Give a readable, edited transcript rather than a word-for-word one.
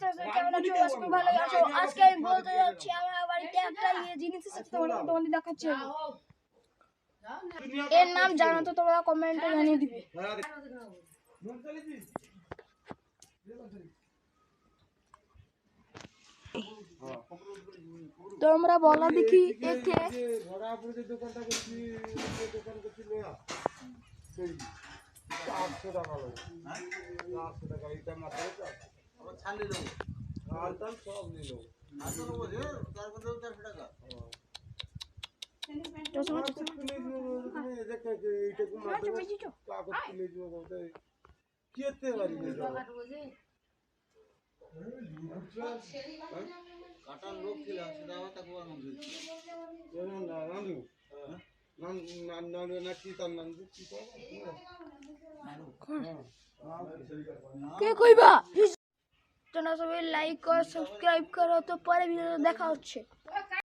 Guys কেমন আছো? আজকে ভালো আছো? আজকে আমি বলতে যাচ্ছি আমার বাড়িতে একটা জিনিস এসেছে, তোমাদের দেখাচ্ছি। এর নাম জানো তো? তোমরা কমেন্টে জানিয়ে দিবে। তোমরা বলো দেখি এতে দোকানটা করছি, দোকান করছি লোয়া 800 টাকা লোক, 800 টাকা এটা মাত্র আবার ছাড় নিল আর তার সব নিল আর তো বুঝে তার মধ্যে 400 টাকা। তো সময় তো তুমি দেখো এইটা কোন মাত্র কাগজ তুলে দিও বলতে কি হতে পারি কাটার লোক ছিল সেটা তাকে বলছি না রানু না কি তার নাম কি কে কইবা? তোমরা সবাই লাইক করো, সাবস্ক্রাইব করো, তো পরে ভিডিও দেখা হচ্ছে।